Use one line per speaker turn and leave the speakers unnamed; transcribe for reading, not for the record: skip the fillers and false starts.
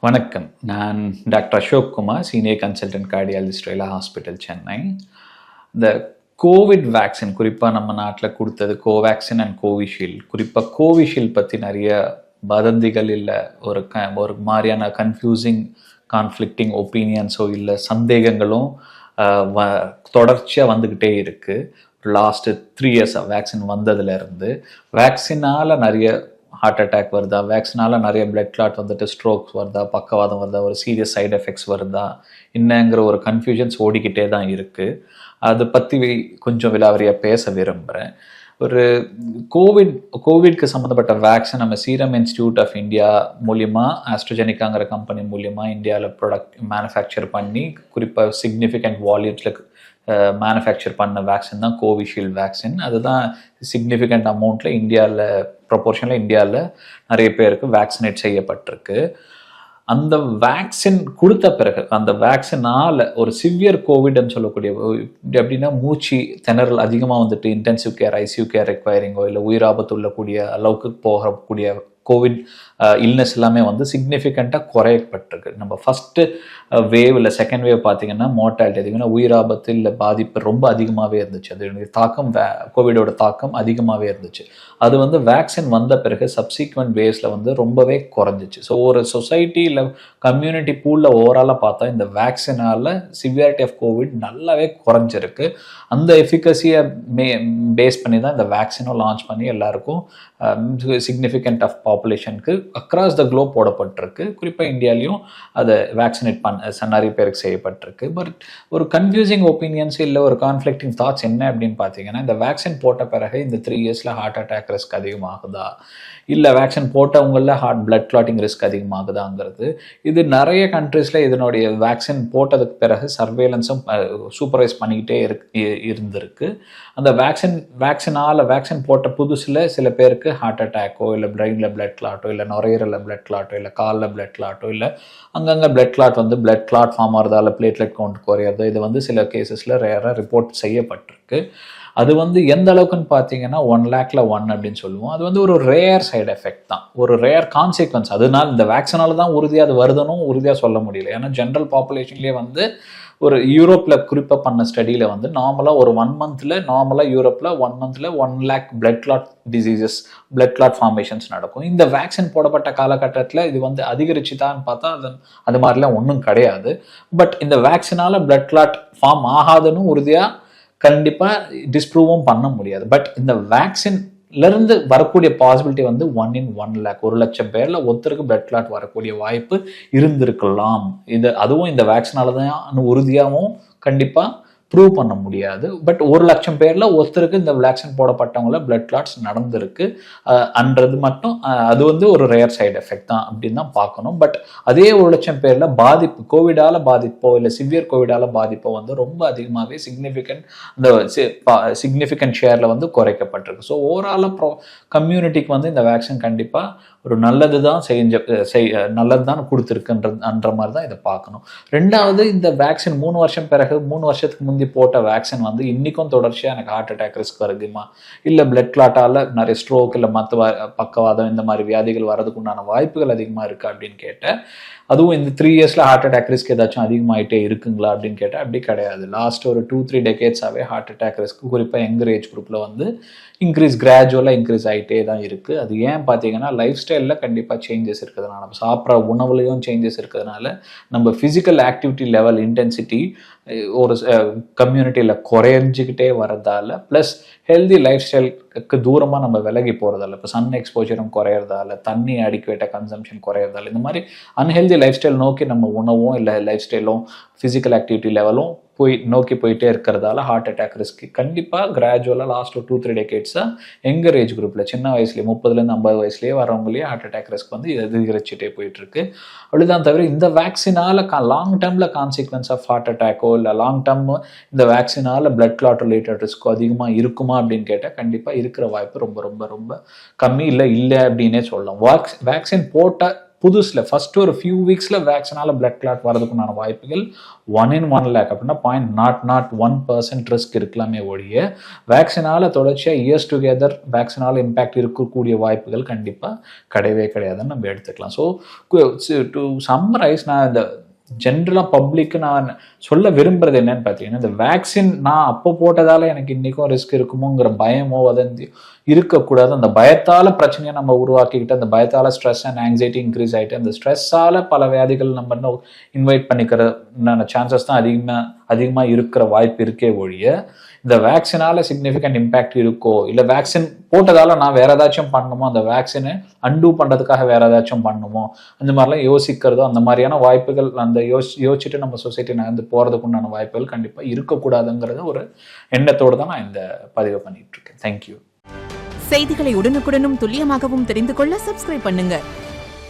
வணக்கம். நான் doctor Ashok Kumar, senior consultant cardiologist Rela hospital, Chennai. இந்த கோவிட் வேக்சின் குறிப்பாக நம்ம நாட்டில் கொடுத்தது கோவேக்சின் அண்ட் கோவிஷீல்டு. குறிப்பாக கோவிஷீல்டு பற்றி நிறைய வதந்திகள் இல்லை ஒரு மாதிரியான கன்ஃபியூசிங் கான்ஃப்ளிக்டிங் ஒப்பீனியன்ஸோ இல்லை சந்தேகங்களும் தொடர்ச்சியாக வந்துக்கிட்டே இருக்குது. லாஸ்ட்டு 3 இயர்ஸ் வேக்சின் வந்ததுலேருந்து வேக்சினால் நிறைய ஹார்ட் அட்டாக் வருதா, வேக்சினால நிறைய பிளட் கிளாட் வந்துட்டு ஸ்ட்ரோக்ஸ் வருதா, பக்கவாதம் வருதா, ஒரு சீரியஸ் சைடு எஃபெக்ட்ஸ் வருதா என்னங்கிற ஒரு கன்ஃபியூஷன்ஸ் ஓடிக்கிட்டே தான் இருக்குது. அதை பற்றி கொஞ்சம் விலாவரியாக பேச விரும்புகிறேன். ஒரு கோவிட்க்கு சம்மந்தப்பட்ட வேக்சின் நம்ம சீரம் இன்ஸ்டியூட் ஆஃப் இந்தியா மூலிமா ஆஸ்ட்ரோஜெனிக்காங்கிற கம்பெனி மூலிமா இந்தியாவில் ப்ராடக்ட் மேனுஃபேக்சர் பண்ணி குறிப்பாக சிக்னிஃபிகண்ட் வால்யூம்ஸில் மேனுஃபேக்சர் பண்ண வேக்சின் தான் கோவிஷீல்டு வேக்சின். அதுதான் சிக்னிஃபிகண்ட் அமௌண்ட்டில் இந்தியாவில் நிறைய பேருக்கு வேக்சினேட் செய்யப்பட்டிருக்கு. அந்த வேக்சின் கொடுத்த பிறகு அந்த வேக்சினால் ஒரு சிவியர் கோவிட்னு சொல்லக்கூடிய எப்படின்னா மூச்சு திணறல் அதிகமாக வந்துட்டு இன்டென்சிவ் கேர், ஐசியூ கேர் ரெக்வயரிங்கோ இல்லை உயிராபத்து உள்ளக்கூடிய அளவுக்கு போகக்கூடிய கோவிட் இல்னஸ் எல்லாமே வந்து சிக்னிஃபிகண்ட்டாக குறையப்பட்டிருக்கு. நம்ம ஃபஸ்ட்டு வேவ் இல்லை செகண்ட் வேவ் பார்த்தீங்கன்னா மோர்டாலிட்டி அதிகமாக, உயிராபத்து இல்லை பாதிப்பு ரொம்ப அதிகமாகவே இருந்துச்சு. அதனுடைய தாக்கம் கோவிடோட தாக்கம் அதிகமாகவே இருந்துச்சு. அது வந்து வேக்சின் வந்த பிறகு சப்சீக்வெண்ட் வேவ்ஸில் வந்து ரொம்பவே குறைஞ்சிச்சு. ஸோ ஒரு சொசைட்டியில் கம்யூனிட்டி பூலில் ஓவராலாக பார்த்தா இந்த வேக்சினால் சிவியாரிட்டி ஆஃப் கோவிட் நல்லாவே குறைஞ்சிருக்கு. அந்த எஃபிகசியை பேஸ் பண்ணி தான் இந்த வேக்சினும் லான்ச் பண்ணி எல்லாருக்கும் சிக்னிஃபிகண்ட் ஆஃப் பாப்புலேஷனுக்கு அக்ராஸ் த குளோப் போடப்பட்டிருக்கு. குறிப்பாக இந்தியாலையும் அதை வேக்சினேட் நிறைய பேருக்கு செய்யப்பட்டிருக்கு. பட் ஒரு கன்ஃபியூசிங் ஒப்பீனியன்ஸ் இல்லை ஒரு கான்ஃப்ளிக்டிங் தாட்ஸ் என்ன அப்படின்னு பார்த்தீங்கன்னா, இந்த வேக்சின் போட்ட பிறகு இந்த 3 இயர்ஸில் ஹார்ட் அட்டாக் ரிஸ்க் அதிகமாகுதா, இல்லை வேக்சின் போட்டவங்களில் பிளட் கிளாட்டிங் ரிஸ்க் அதிகமாகுதாங்கிறது. இது நிறைய கண்ட்ரீஸில் இதனுடைய வேக்சின் போட்டதுக்கு பிறகு சர்வேலன்ஸும் சூப்பர்வைஸ் பண்ணிக்கிட்டே இருந்திருக்கு. அந்த வேக்சின் போட்ட புதுசில் சில பேருக்கு ஹார்ட் அட்டாக்கோ இல்லை பிரெயினில் பிளட் கிளாட்டோ இல்லை நுரையீரலில் பிளட் கிளாட்டோ இல்லை காலில் பிளட் கிளாட்டோ இல்லை அங்கங்கே பிளட் கிளாட் வந்து பிளட் கிளாட் ஃபார்ம் ஆகிறதா இல்லை பிளேட்லெட் கவுண்ட் குறையிறதோ இது வந்து சில கேசஸில் ரேராக ரிப்போர்ட் செய்யப்பட்டிருக்கு. அது வந்து எந்த அளவுக்குன்னு பார்த்தீங்கன்னா 1 lakhல 1 அப்படின்னு சொல்லுவோம். அது வந்து ஒரு ரேர் சைடு எஃபெக்ட் தான், ஒரு ரேர் கான்சிக்வன்ஸ். அதனால இந்த வேக்சினால தான் உறுதியாக அது வருதுன்னு உறுதியாக சொல்ல முடியல. ஏன்னா ஜென்ரல் பாப்புலேஷன்லேயே வந்து ஒரு யூரோப்பில் குறிப்பாக பண்ண ஸ்டடியில் வந்து நார்மலாக ஒரு 1 monthல நார்மலாக யூரோப்பில் 1 monthல 1 lakh blood clot diseases, blood clot formations நடக்கும். இந்த வேக்சின் போடப்பட்ட காலகட்டத்தில் இது வந்து அதிகரிச்சுதான்னு பார்த்தா அது மாதிரிலாம் ஒன்றும் கிடையாது. பட் இந்த வேக்சினால் பிளட் கிளாட் ஃபார்ம் ஆகாதுன்னு உறுதியாக கண்டிப்பாக டிஸ்ப்ரூவும் பண்ண முடியாது. பட் இந்த வேக்சின்லேருந்து வரக்கூடிய பாசிபிலிட்டி வந்து 1 in 1 lakh, 1 லட்சம் பேரில் ஒருத்தருக்கு பிளட் கிளாட் வரக்கூடிய வாய்ப்பு இருந்திருக்கலாம். அதுவும் இந்த வேக்சினால தான் உறுதியாகவும் கண்டிப்பாக ப்ரூவ் பண்ண முடியாது. பட் 1 லட்சம் பேரில் ஒருத்தருக்கு இந்த வேக்சின் போடப்பட்டவங்கள பிளட் கிளாட்ஸ் நடந்திருக்கு அன்றது மட்டும் அது வந்து ஒரு ரேர் சைடு எஃபெக்ட் தான் அப்படின்னு தான் பார்க்கணும். பட் அதே 1 லட்சம் பேரில் பாதிப்பு, கோவிடால் பாதிப்போ இல்லை சிவியர் கோவிடால் பாதிப்போ வந்து ரொம்ப அதிகமாகவே சிக்னிஃபிகண்ட் ஷேரில் வந்து குறைக்கப்பட்டிருக்கு. ஸோ ஓவராலாக கம்யூனிட்டிக்கு வந்து இந்த வேக்சின் கண்டிப்பாக ஒரு நல்லது தான் கொடுத்துருக்குன்ற மாதிரி தான் இதை பார்க்கணும். ரெண்டாவது, இந்த வேக்சின் 3 வருஷத்துக்கு முந்தி போட்ட வேக்சின் வந்து இன்னைக்கும் தொடர்ச்சியாக எனக்கு ஹார்ட் அட்டாக் ரிஸ்க் வருதுமா, இல்லை பிளட் கிளாட்டால் நிறைய ஸ்ட்ரோக் இல்லை மற்ற பக்கவாதம் இந்த மாதிரி வியாதிகள் வர்றதுக்கு உண்டான வாய்ப்புகள் அதிகமாக இருக்குது அப்படின்னு கேட்டேன். அதுவும் இந்த 3 இயர்ஸில் ஹார்ட் அட்டாக் ரிஸ்க் ஏதாச்சும் அதிகமாகிட்டே இருக்குங்களா அப்படின்னு கேட்டால் அப்படி கிடையாது. லாஸ்ட் ஒரு 2-3 டெக்கேட்ஸாகவே ஹார்ட் அட்டாக் ரிஸ்க் குறிப்பாக யங்கர் ஏஜ் குரூப்பில் வந்து கிராஜுவலாக இன்க்ரீஸ் ஆகிட்டே தான் இருக்குது. அது ஏன் பார்த்தீங்கன்னா லைஃப் ஸ்டைலில் கண்டிப்பாக சேஞ்சஸ் இருக்கிறதுனால, நம்ம சாப்பிட்ற உணவுலையும் சேஞ்சஸ் இருக்கிறதுனால, நம்ம ஃபிசிக்கல் ஆக்டிவிட்டி லெவல் இன்டென்சிட்டி ஒரு கம்யூனிட்டியில் குறைஞ்சிக்கிட்டே வரதால, ப்ளஸ் ஹெல்தி லைஃப் ஸ்டைலுக்கு தூரமாக நம்ம விலகி போகிறதால, இப்போ சன் எக்ஸ்போஜரும் குறையிறதால, தண்ணி அடிக்குவேட்டாக கன்சம்ஷன் குறையிறதால, இந்த மாதிரி அன்ஹெல்தி லைஃப் ஸ்டைல் நோக்கி நம்ம உணவும் இல்லை லைஃப் ஸ்டைலும் ஃபிசிக்கல் ஆக்டிவிட்டி லெவலும் நோக்கி போயிட்டே இருக்கிறதால ஹார்ட் அட்டாக் ரிஸ்க் கண்டிப்பாக கிராஜுவலாக லாஸ்ட் ஒரு 2-3 டெக்கேட்ஸாக யங்கர் ஏஜ் குரூப்பில் சின்ன வயசுலேயே 30லேருந்து 50 வயசுலேயே வரவங்களே ஹார்ட் அட்டாக் ரிஸ்க் வந்து அதிகரிச்சுட்டே போயிட்டுருக்கு. அப்படிதான் தவிர இந்த வேக்சினால் லாங் டேர்மில் கான்சிக்வன்ஸ் ஆஃப் ஹார்ட் அட்டாக்கோ இல்லை லாங் டேர்ம் இந்த வேக்சினால் பிளட் கிளாட் ரிலேட்டட் ரிஸ்க்கோ அதிகமாக இருக்குமா அப்படின்னு கேட்டால் கண்டிப்பாக இருக்கிற வாய்ப்பு ரொம்ப ரொம்ப ரொம்ப கம்மி, இல்லை அப்படின்னே சொல்லலாம். வேக்சின் போட்ட புதுசில் ஃபர்ஸ்ட் ஒரு ஃபியூ வீக்ஸில் வேக்சினால பிளட் கிளாட் வரதுக்குண்டான வாய்ப்புகள் 1 in 1 lakh அப்படின்னா 0.001% ரிஸ்க் இருக்கலாமே ஒழிய வேக்சினால தொடர்ச்சியாக இயர்ஸ் டுகெதர் வேக்சினால இம்பேக்ட் இருக்கக்கூடிய வாய்ப்புகள் கண்டிப்பாக கிடையவே கிடையாதுன்னு நம்ம எடுத்துக்கலாம். ஸோ டு சம்மரைஸ், நான் இந்த ஜென்ரலாக பப்ளிக்கு நான் சொல்ல விரும்புறது என்னன்னு பார்த்தீங்கன்னா, இந்த வேக்சின் நான் அப்போ போட்டதால எனக்கு இன்னைக்கும் ரிஸ்க் இருக்குமோங்கிற பயமோ வதந்தி இருக்கக்கூடாது. அந்த பயத்தால் பிரச்சனையை நம்ம உருவாக்கிக்கிட்டு, அந்த பயத்தால் ஸ்ட்ரெஸ் அண்ட் ஆங்ஸைட்டி இன்க்ரீஸ் ஆகிட்டு, அந்த ஸ்ட்ரெஸ்ஸால் பல வியாதிகள் நம்ம இன்வைட் பண்ணிக்கிற சான்சஸ் தான் அதிகமாக இருக்கிற வாய்ப்பு இருக்கே ஒழிய, இந்த வேக்சினால சிக்னிஃபிகண்ட் இம்பேக்ட் இருக்கோ, இல்லை வேக்சின் போட்டதால நான் வேற ஏதாச்சும் பண்ணணுமோ, அந்த வேக்சினை அன்டூ பண்ணுறதுக்காக வேற ஏதாச்சும் பண்ணணுமோ, அந்த மாதிரிலாம் யோசிக்கிறதோ, அந்த மாதிரியான வாய்ப்புகள் அந்த யோசிச்சுட்டு நம்ம சொசைட்டி நகர்ந்து போகிறதுக்கு உண்டான வாய்ப்புகள் கண்டிப்பாக இருக்கக்கூடாதுங்கிறத ஒரு எண்ணத்தோடு தான் நான் இந்த பதிவை பண்ணிட்டு இருக்கேன். தேங்க்யூ.
செய்திகளை உடனுக்குடனும் துல்லியமாகவும் தெரிந்து கொள்ள சப்ஸ்கிரைப் பண்ணுங்க.